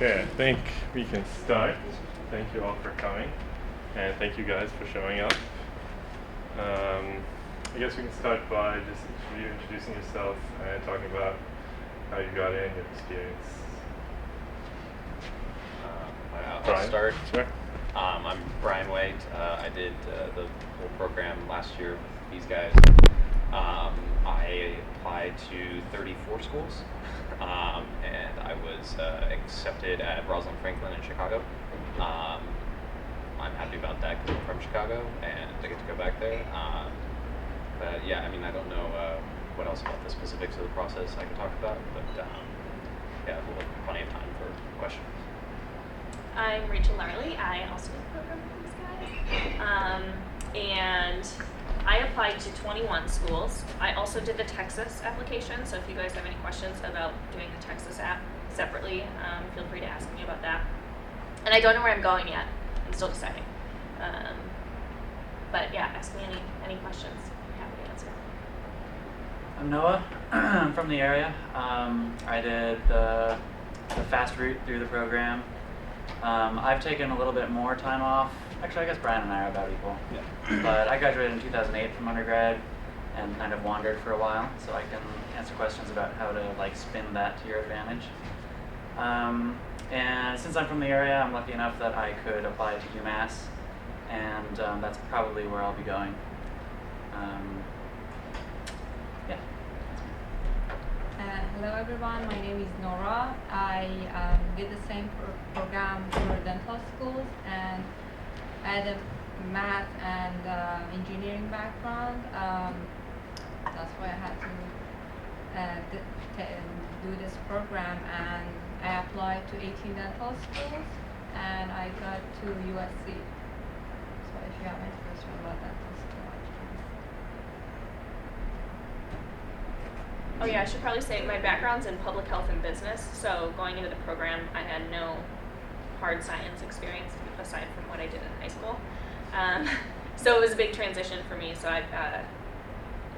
Okay, I think we can start. Thank you all for coming, and thank you guys for showing up. I guess we can start by just you introducing yourself and talking about how you got in, your experience. I'll start. Sure. I'm Brian White. I did the whole program last year with these guys. I applied to 34 schools, and I was accepted at Rosalind Franklin in Chicago. I'm happy about that because I'm from Chicago and I get to go back there. But yeah, I mean, I don't know what else about the specifics of the process I could talk about, but yeah, we'll have plenty of time for questions. I'm Rachel Larley. I also did the program with these guys. And I applied to 21 schools. I also did the Texas application, so if you guys have any questions about doing the Texas app separately, feel free to ask me about that. And I don't know where I'm going yet. I'm still deciding. But yeah, ask me any questions. I'm happy to answer. I'm Noah. I'm from the area. I did the fast route through the program. I've taken a little bit more time off. Actually, I guess Brian and I are about equal. Yeah. But I graduated in 2008 from undergrad and kind of wandered for a while, so I can answer questions about how to spin that to your advantage. And since I'm from the area, I'm lucky enough that I could apply to UMass, and that's probably where I'll be going. Yeah. Hello everyone, my name is Nora. I did the same program for dental schools, and I had a math and engineering background. That's why I had to do this program, and I applied to 18 dental schools and I got to USC. So if you have any questions about dental school, Oh yeah, I should probably say my background's in public health and business, so going into the program, I had no hard science experience aside from what I did in high school. So it was a big transition for me, so if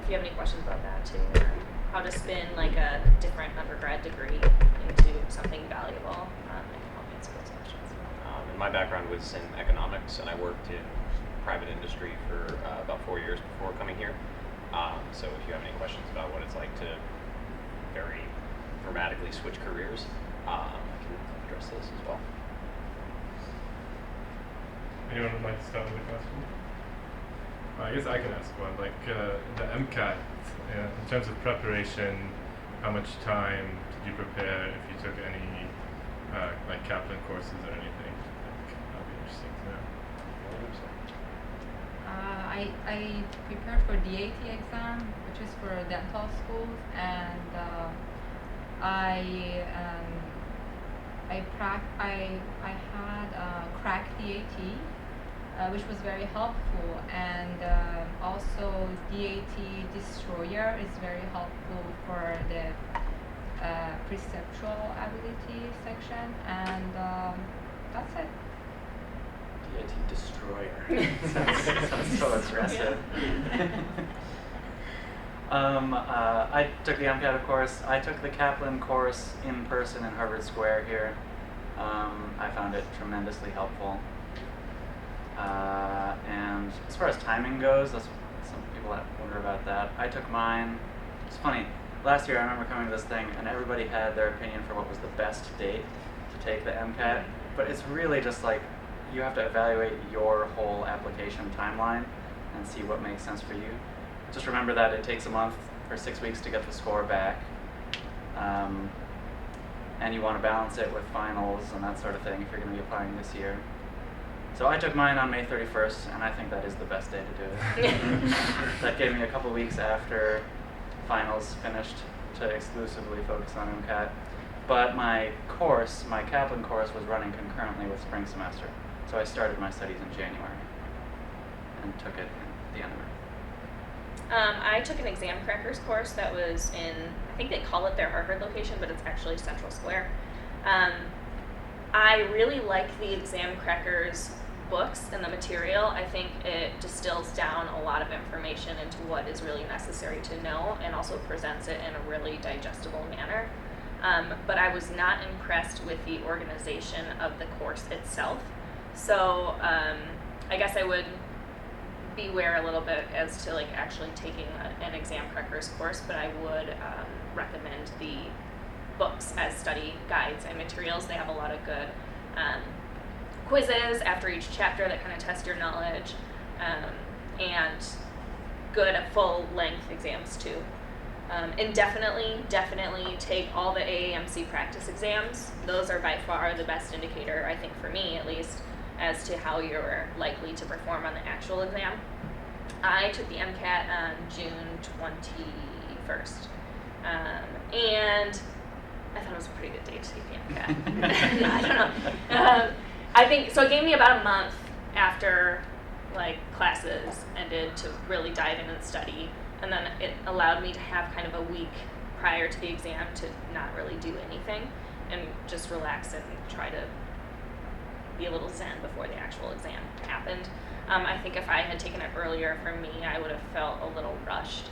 you have any questions about that too, or how to spin a different undergrad degree into something valuable, I can help answer those questions. And my background was in economics, and I worked in private industry for about 4 years before coming here. So if you have any questions about what it's like to very dramatically switch careers, I can address those as well. Anyone would like to start with a question? I guess I can ask one. The MCAT, in terms of preparation, how much time did you prepare if you took any Kaplan courses or anything? That'd be interesting to know. I prepared for the AT exam, which is for dental schools, and I had cracked the AT, which was very helpful, and also DAT Destroyer is very helpful for the perceptual ability section, and that's it. DAT Destroyer. Sounds so aggressive. I took the MCAT, of course. I took the Kaplan course in person in Harvard Square here. I found it tremendously helpful. And as far as timing goes, that's some people wonder about that. I took mine. It's funny. Last year I remember coming to this thing and everybody had their opinion for what was the best date to take the MCAT. But it's really just you have to evaluate your whole application timeline and see what makes sense for you. Just remember that it takes a month or 6 weeks to get the score back. And you want to balance it with finals and that sort of thing if you're going to be applying this year. So I took mine on May 31st, and I think that is the best day to do it. That gave me a couple weeks after finals finished to exclusively focus on MCAT. But my Kaplan course, was running concurrently with spring semester. So I started my studies in January and took it at the end of it. I took an exam crackers course that was in, I think they call it their Harvard location, but it's actually Central Square. I really like the exam crackers books and the material. I think it distills down a lot of information into what is really necessary to know and also presents it in a really digestible manner. but I was not impressed with the organization of the course itself. So I guess I would beware a little bit as to like actually taking an exam preppers course, but I would recommend the books as study guides and materials. They have a lot of good quizzes after each chapter that kind of test your knowledge, and good full-length exams too. And definitely take all the AAMC practice exams. Those are by far the best indicator, I think for me at least, as to how you're likely to perform on the actual exam. I took the MCAT on June 21st, and I thought it was a pretty good date to take the MCAT. I don't know. I think, so it gave me about a month after like classes ended to really dive in and study, and then it allowed me to have kind of a week prior to the exam to not really do anything and just relax and try to be a little zen before the actual exam happened. I think if I had taken it earlier, for me, I would have felt a little rushed,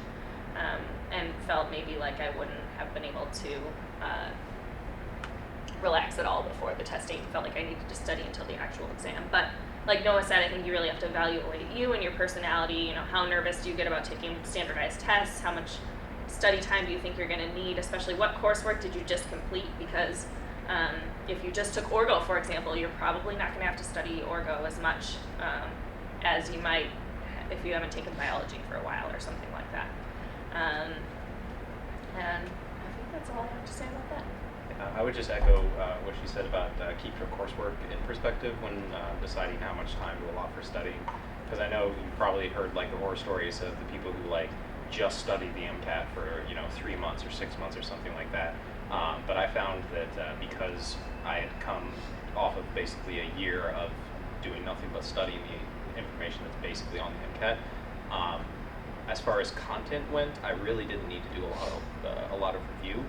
and felt maybe like I wouldn't have been able to relax at all before the test date. Felt like I needed to study until the actual exam. But like Noah said, I think you really have to evaluate you and your personality. You know, how nervous do you get about taking standardized tests? How much study time do you think you're going to need? Especially, what coursework did you just complete? Because if you just took Orgo, for example, you're probably not going to have to study Orgo as much as you might if you haven't taken biology for a while or something like that. And I think that's all I have to say about that. I would just echo what she said about keep your coursework in perspective when deciding how much time to allot for studying. Because I know you've probably heard like the horror stories of the people who like just studied the MCAT for 3 months or 6 months or something like that. But I found that because I had come off of basically a year of doing nothing but studying the information that's basically on the MCAT, as far as content went, I really didn't need to do a lot of review.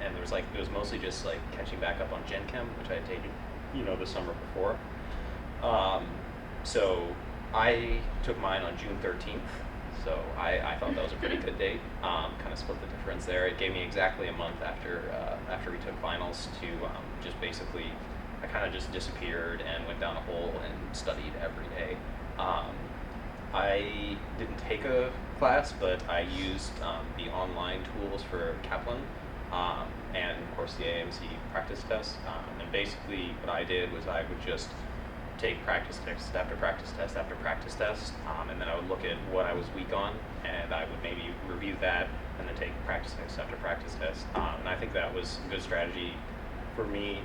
And it was mostly just like catching back up on Gen Chem, which I had taken, the summer before. So I took mine on June 13th. So I thought that was a pretty good date. Kind of split the difference there. It gave me exactly a month after we took finals to just basically, I kind of just disappeared and went down a hole and studied every day. I didn't take a class, but I used the online tools for Kaplan. And of course the AMC practice test. And basically what I did was I would just take practice test after practice test after practice test, and then I would look at what I was weak on, and I would maybe review that, and then take practice test after practice test. And I think that was a good strategy for me,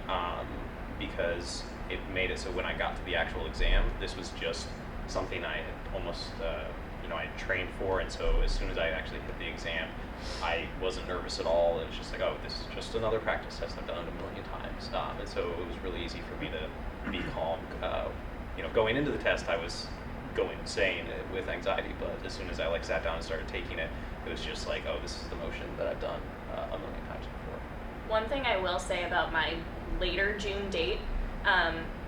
because it made it so when I got to the actual exam, this was just something I had almost, I had trained for, and so as soon as I actually hit the exam, I wasn't nervous at all. It was just like, oh, this is just another practice test. I've done it a million times. And so it was really easy for me to be calm. Going into the test, I was going insane with anxiety, but as soon as I sat down and started taking it, it was just like, oh, this is the motion that I've done a million times before. One thing I will say about my later June date,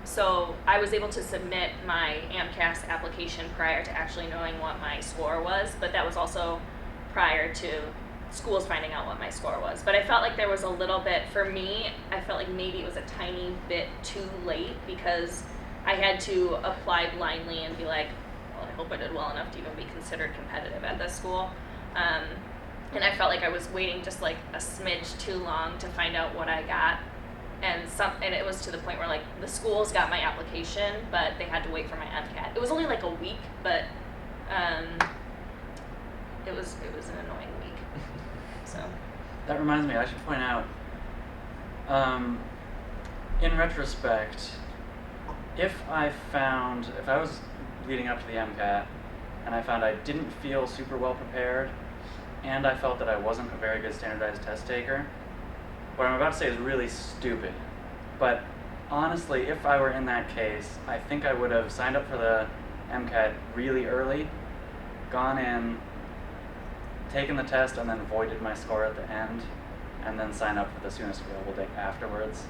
so I was able to submit my AMCAS application prior to actually knowing what my score was, but that was also prior to schools finding out what my score was. But I felt like there was a little bit, for me, I felt like maybe it was a tiny bit too late, because I had to apply blindly and be like, well, I hope I did well enough to even be considered competitive at this school. And I felt like I was waiting just like a smidge too long to find out what I got. And it was to the point where the schools got my application, but they had to wait for my MCAT. It was only a week, but it was an annoying week. So that reminds me, I should point out, in retrospect, if I was leading up to the MCAT and I found I didn't feel super well prepared, and I felt that I wasn't a very good standardized test taker, what I'm about to say is really stupid, but honestly, if I were in that case, I think I would have signed up for the MCAT really early, gone in, taken the test, and then voided my score at the end, and then signed up for the soonest available date afterwards.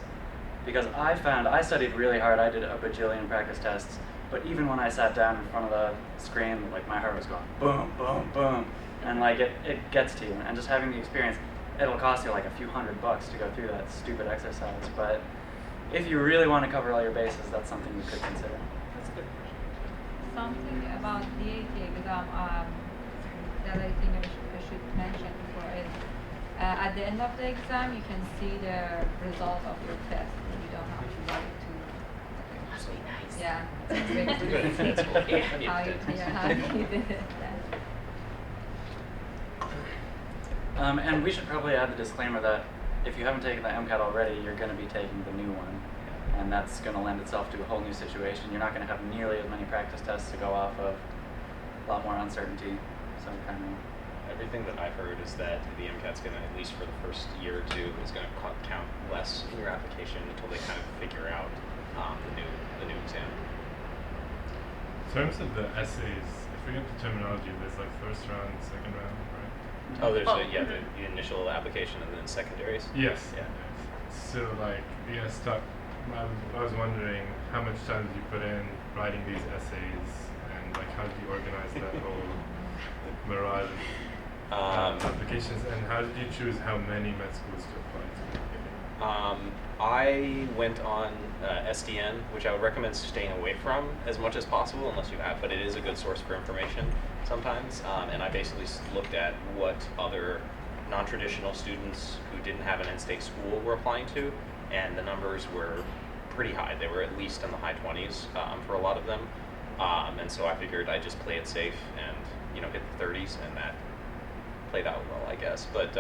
Because I found I studied really hard. I did a bajillion practice tests, but even when I sat down in front of the screen, my heart was going boom, boom, boom, and it gets to you. And just having the experience, it'll cost you like a few $100 to go through that stupid exercise. But if you really want to cover all your bases, that's something you could consider. That's a good question. Something about the AT exam that I think I should mention before is at the end of the exam you can see the result of your test. You don't have to write to. Must be nice. Yeah. It's very That's good. what- How you did it. And we should probably add the disclaimer that if you haven't taken the MCAT already, you're going to be taking the new one. And that's going to lend itself to a whole new situation. You're not going to have nearly as many practice tests to go off of, a lot more uncertainty. So kind of. Everything that I've heard is that the MCAT's going to, at least for the first year or two, is going to count less in your application until they kind of figure out the new exam. In terms of the essays, I forget the terminology. There's like first round, second round, right? Oh, there's Oh. the initial application and then secondaries. Yes. Yeah. So like the stuff. I was wondering how much time did you put in writing these essays, and like how did you organize that whole mirage of applications, and how did you choose how many med schools to apply to? I went on SDN, which I would recommend staying away from as much as possible unless you have, but it is a good source for information sometimes. And I basically looked at what other non-traditional students who didn't have an in-state school were applying to, and the numbers were pretty high. They were at least in the high 20s for a lot of them. And so I figured I'd just play it safe and hit the 30s, and that played out well, I guess. But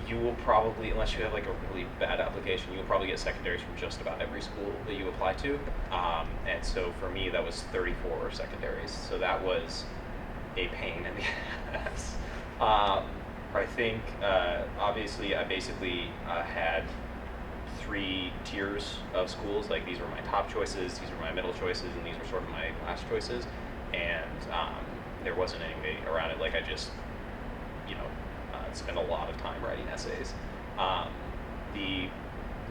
you will probably, unless you have like a really bad application, you will probably get secondaries from just about every school that you apply to. And so for me, that was 34 secondaries. So that was a pain in the ass. I think, obviously, I basically had 3 tiers of schools. Like, these were my top choices, these were my middle choices, and these were sort of my last choices. And there wasn't any way around it. Like, I just, spend a lot of time writing essays. The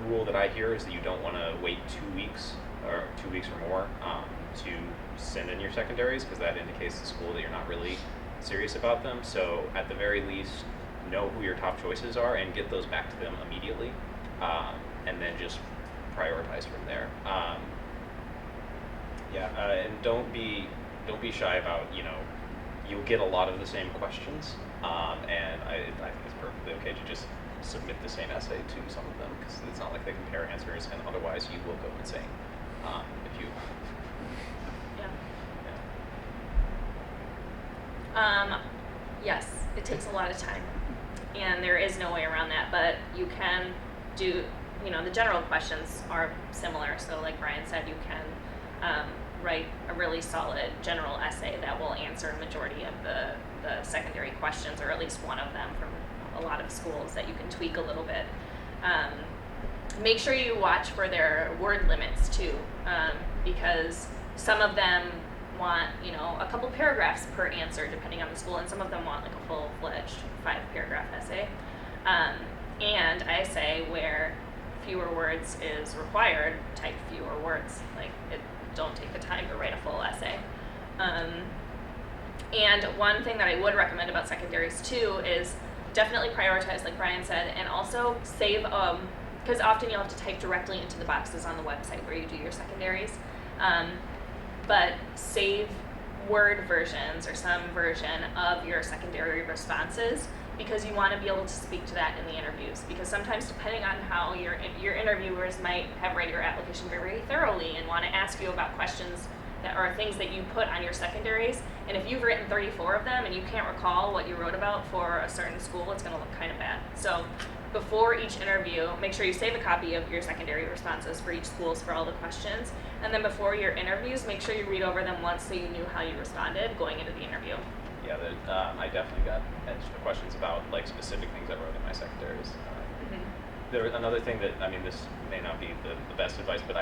rule that I hear is that you don't want to wait 2 weeks or 2 weeks or more to send in your secondaries, because that indicates to the school that you're not really serious about them. So at the very least, know who your top choices are and get those back to them immediately, and then just prioritize from there. And don't be shy about, you'll get a lot of the same questions, and I think it's perfectly okay to just submit the same essay to some of them, because it's not like they compare answers, and otherwise you will go insane if you. Yes, it takes a lot of time, and there is no way around that, but you can do, the general questions are similar. So like Brian said, you can write a really solid general essay that will answer a majority of the secondary questions, or at least one of them from a lot of schools that you can tweak a little bit. Make sure you watch for their word limits too, because some of them want, a couple paragraphs per answer depending on the school, and some of them want like a full-fledged 5-paragraph essay. And I say where fewer words is required, type fewer words. Don't take the time to write a full essay. And one thing that I would recommend about secondaries too is definitely prioritize, like Brian said, and also save, because often you'll have to type directly into the boxes on the website where you do your secondaries. But save Word versions or some version of your secondary responses, because you want to be able to speak to that in the interviews. Because sometimes, depending on how your interviewers might have read your application very, very thoroughly and want to ask you about questions that are things that you put on your secondaries, and if you've written 34 of them and you can't recall what you wrote about for a certain school, it's going to look kind of bad. So before each interview, make sure you save a copy of your secondary responses for each school for all the questions. And then before your interviews, make sure you read over them once so you knew how you responded going into the interview. Yeah, I definitely got extra questions about specific things I wrote in my secondaries. There another thing that, this may not be the best advice, but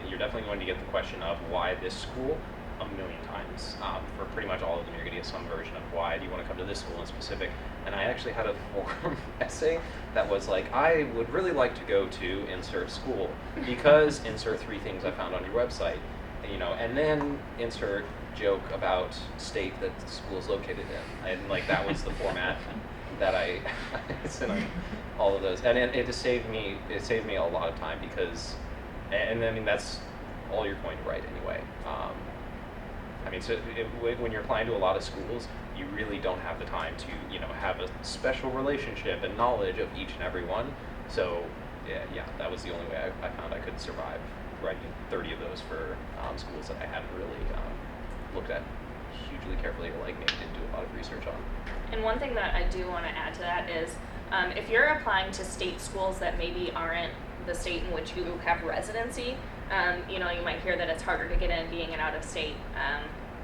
you're definitely going to get the question of why this school a million times. For pretty much all of them, you're going to get some version of why do you want to come to this school in specific. And I actually had a form essay that was like, I would really like to go to insert school because insert 3 things I found on your website, and then insert joke about state that the school is located in. And that was the format. that I sent on all of those, and it just saved me a lot of time because, and I mean that's all you're going to write anyway. I mean, so when you're applying to a lot of schools, you really don't have the time to, have a special relationship and knowledge of each and every one. So, yeah, that was the only way I found I could survive writing 30 of those for schools that I hadn't really looked at hugely carefully, or like maybe didn't do a lot of research on. And one thing that I do want to add to that is, if you're applying to state schools that maybe aren't the state in which you have residency, you might hear that it's harder to get in being an out-of-state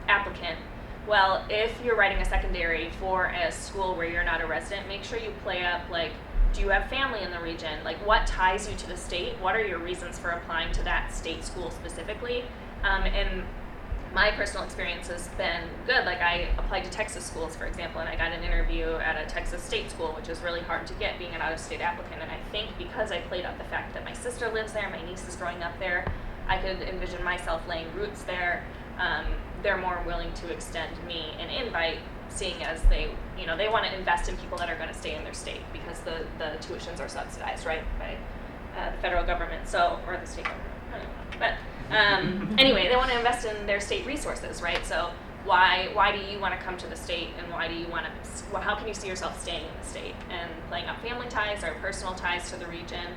applicant. Well, if you're writing a secondary for a school where you're not a resident, make sure you play up, like, do you have family in the region? Like, what ties you to the state? What are your reasons for applying to that state school specifically? And my personal experience has been good. Like, I applied to Texas schools, for example, and I got an interview at a Texas state school, which is really hard to get being an out-of-state applicant. And I think because I played up the fact that my sister lives there, my niece is growing up there, I could envision myself laying roots there. They're more willing to extend me an invite, seeing as they want to invest in people that are going to stay in their state because the tuitions are subsidized, right, by the federal government, or the state government, I don't know. But anyway, they want to invest in their state resources, right? So why do you want to come to the state, and why do you want to? How can you see yourself staying in the state? And playing up family ties or personal ties to the region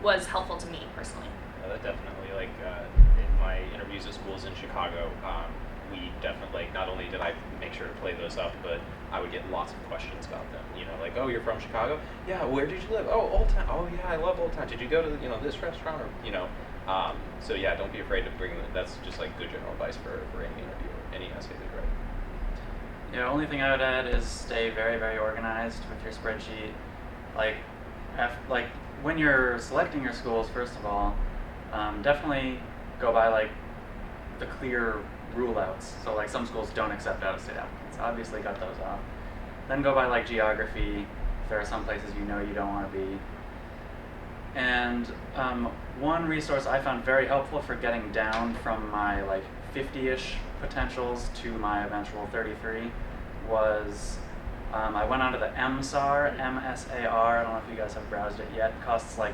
was helpful to me personally. That definitely, like in my interviews at schools in Chicago, we definitely, not only did I make sure to play those up, but I would get lots of questions about them. Like, oh, you're from Chicago? Yeah, where did you live? Oh, Old Town. Oh, yeah, I love Old Town. Did you go to this restaurant? Or so yeah, don't be afraid to bring. That's just like good general advice for any interview or any essay that you write. Yeah, only thing I would add is stay very, very organized with your spreadsheet. Like when you're selecting your schools, first of all, definitely go by like the clear rule outs. So like some schools don't accept out-of-state applicants. Obviously got those off. Then go by like geography. If there are some places you don't want to be. And one resource I found very helpful for getting down from my like 50-ish potentials to my eventual 33 was I went onto the MSAR, M-S-A-R. I don't know if you guys have browsed it yet. It costs like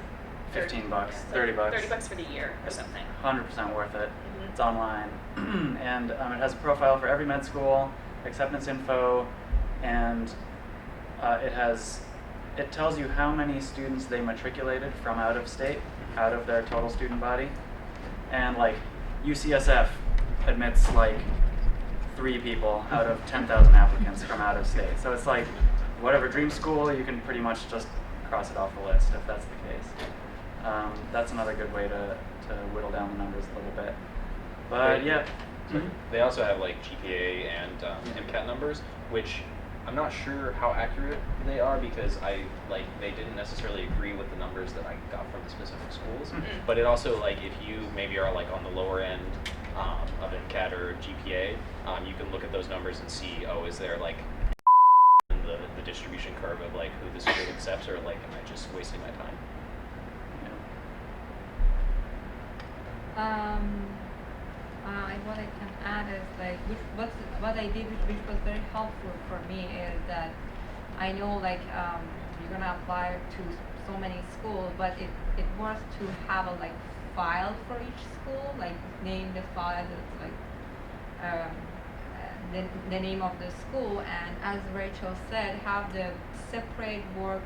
$15, $30. $30 for the year or something. 100% worth it. Mm-hmm. It's online. And it has a profile for every med school, acceptance info, and it tells you how many students they matriculated from out of state, out of their total student body. And like UCSF admits like 3 people out of 10,000 applicants from out of state. So it's like whatever dream school, you can pretty much just cross it off the list if that's the case. That's another good way to whittle down the numbers a little bit. But yeah. Mm-hmm. They also have like GPA and MCAT numbers, which I'm not sure how accurate they are because they didn't necessarily agree with the numbers that I got from the specific schools. Mm-hmm. But it also, like, if you maybe are like on the lower end of MCAT or GPA, you can look at those numbers and see, is there like the distribution curve of like who the school accepts, or like am I just wasting my time? What I can add is like what I did, which was very helpful for me, is that I know like you're gonna apply to so many schools, but it was to have a like file for each school, like name the file, it's like the name of the school, and as Rachel said, have the separate word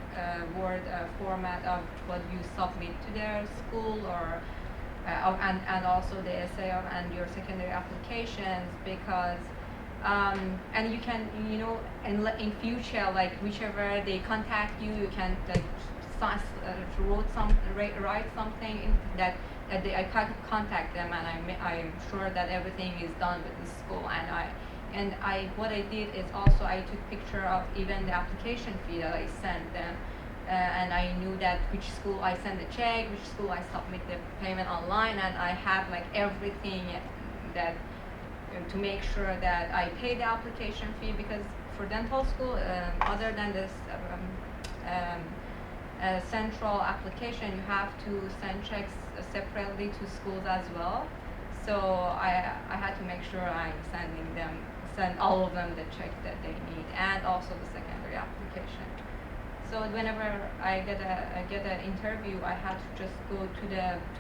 format of what you submit to their school, or and also the essay and your secondary applications, because and you can in future, like whichever they contact you, you can like write something that I can contact them, and I'm sure that everything is done with the school, and what I did is also I took picture of even the application fee that I sent them. And I knew that which school I send the check, which school I submit the payment online, and I have like everything that to make sure that I pay the application fee, because for dental school, other than this central application, you have to send checks separately to schools as well. So I had to make sure I'm sending them send all of them the check that they need, and also the secondary application. So whenever I get an interview, I have to just go to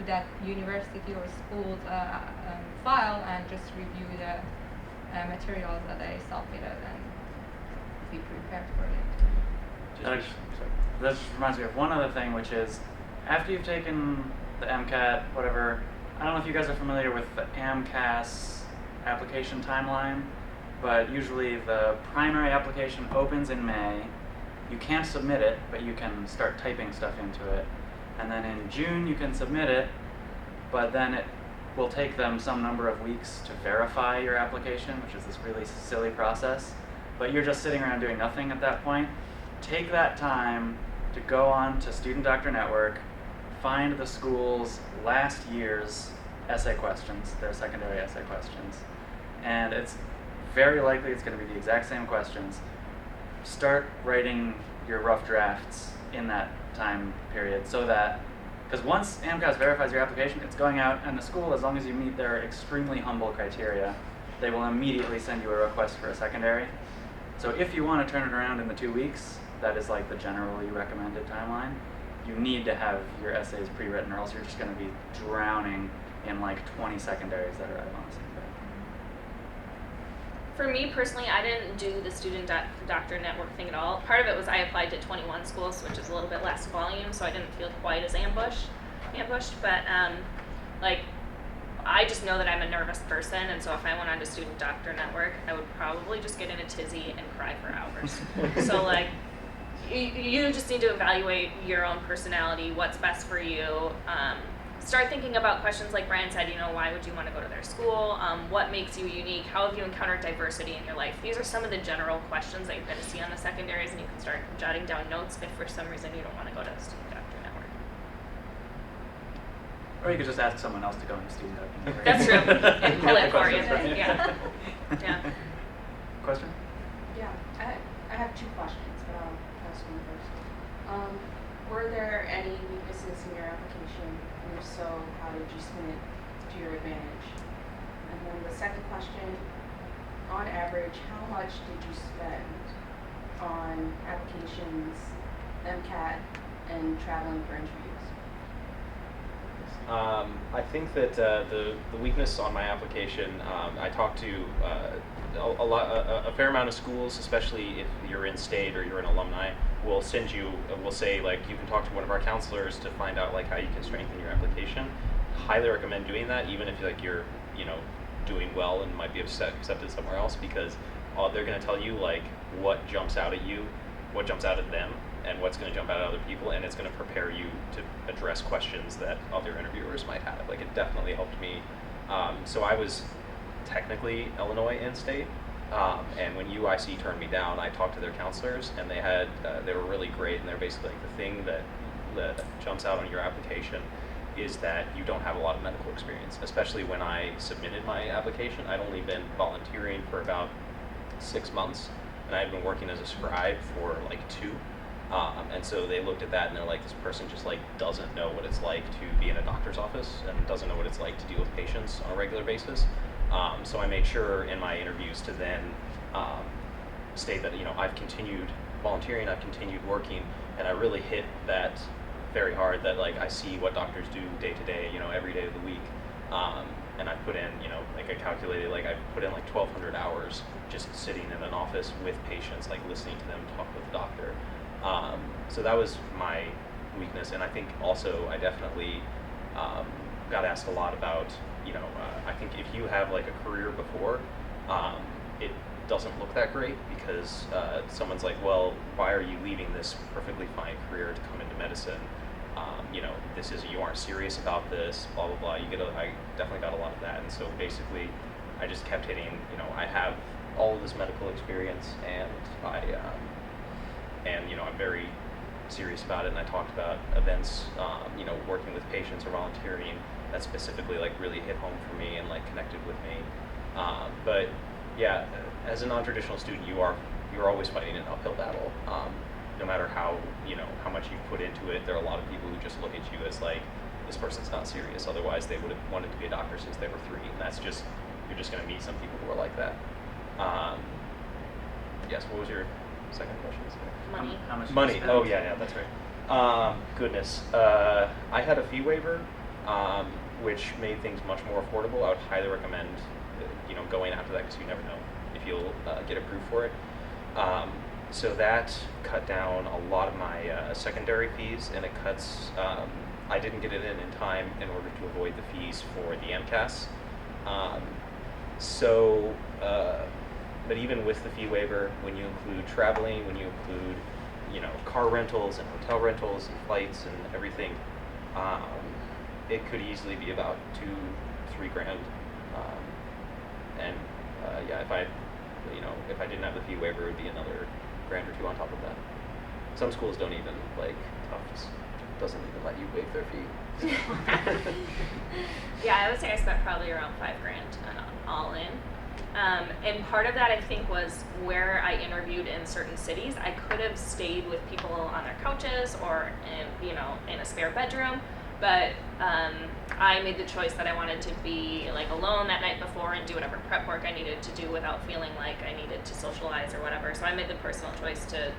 that university or school's file and just review the materials that I submitted and be prepared for it. That just reminds me of one other thing, which is after you've taken the MCAT, whatever, I don't know if you guys are familiar with the AMCAS application timeline, but usually the primary application opens in May. You can't submit it, but you can start typing stuff into it. And then in June you can submit it, but then it will take them some number of weeks to verify your application, which is this really silly process. But you're just sitting around doing nothing at that point. Take that time to go on to Student Doctor Network, find the school's last year's essay questions, their secondary essay questions, and it's very likely it's going to be the exact same questions. Start writing your rough drafts in that time period so that, because once AMCAS verifies your application, it's going out, and the school, as long as you meet their extremely humble criteria, they will immediately send you a request for a secondary. So if you want to turn it around in the 2 weeks, that is like the generally recommended timeline, you need to have your essays pre-written, or else you're just going to be drowning in like 20 secondaries that are out on the same day. For me personally, I didn't do the Student Doctor Network thing at all. Part of it was I applied to 21 schools, which is a little bit less volume, so I didn't feel quite as ambushed. But like, I just know that I'm a nervous person, and so if I went on to Student Doctor Network, I would probably just get in a tizzy and cry for hours. So like, you just need to evaluate your own personality, what's best for you. Start thinking about questions like Brian said, why would you want to go to their school? What makes you unique? How have you encountered diversity in your life? These are some of the general questions that you're going to see on the secondaries, and you can start jotting down notes if for some reason you don't want to go to the Student Doctor Network. Or you could just ask someone else to go into Student Doctor Network. That's true. And pull it for you. Right? Yeah. Yeah. Question? Yeah, I have two questions, but I'll ask one first. Were there any weaknesses in your application? And if so, how did you spin it to your advantage? And then the second question, on average, how much did you spend on applications, MCAT, and traveling for interviews? I think that the weakness on my application, I talked to a fair amount of schools, especially if you're in state or you're an alumni, will send you, will say like you can talk to one of our counselors to find out like how you can strengthen your application. Highly recommend doing that, even if like you're doing well and might be accepted somewhere else, because they're going to tell you like what jumps out at you, what jumps out at them, and what's going to jump out at other people, and it's going to prepare you to address questions that other interviewers might have. Like it definitely helped me. So I was technically Illinois in-state, and when UIC turned me down, I talked to their counselors, and they were really great, and they're basically like the thing that jumps out on your application is that you don't have a lot of medical experience. Especially when I submitted my application, I'd only been volunteering for about 6 months, and I had been working as a scribe for like 2. And so they looked at that and they're like, this person just like doesn't know what it's like to be in a doctor's office and doesn't know what it's like to deal with patients on a regular basis. So I made sure in my interviews to then state that I've continued volunteering, I've continued working, and I really hit that very hard, that like I see what doctors do day to day, every day of the week. And I put in, like I calculated, like I put in like 1,200 hours just sitting in an office with patients, like listening to them talk with the doctor. So that was my weakness, and I think also I definitely got asked a lot about, I think if you have like a career before, it doesn't look that great because someone's like, well, why are you leaving this perfectly fine career to come into medicine? You aren't serious about this, blah, blah, blah. I definitely got a lot of that, and so basically I just kept hitting, I have all of this medical experience, and I'm very serious about it, and I talked about events, working with patients or volunteering that specifically like really hit home for me and like connected with me. But yeah, as a non-traditional student, you're always fighting an uphill battle. No matter how much you put into it, there are a lot of people who just look at you as like, this person's not serious. Otherwise, they would have wanted to be a doctor since they were 3, and you're just going to meet some people who are like that. Yes, what was your second question? Money. How much? did you Money. spend? Oh yeah, that's right. Goodness. I had a fee waiver, which made things much more affordable. I would highly recommend, going after that because you never know if you'll get approved for it. So that cut down a lot of my secondary fees, and it cuts. I didn't get it in time in order to avoid the fees for the MCAS. So, but even with the fee waiver, when you include traveling, when you include, car rentals and hotel rentals and flights and everything, it could easily be about $2-3 grand. And yeah, if I didn't have the fee waiver, it would be another grand or two on top of that. Some schools don't even, like Tufts doesn't even let you waive their fee. Yeah, I would say I spent probably around $5 grand all in. And part of that I think was where I interviewed in certain cities. I could have stayed with people on their couches or in a spare bedroom, but I made the choice that I wanted to be alone that night before and do whatever prep work I needed to do without feeling like I needed to socialize or whatever. So I made the personal choice to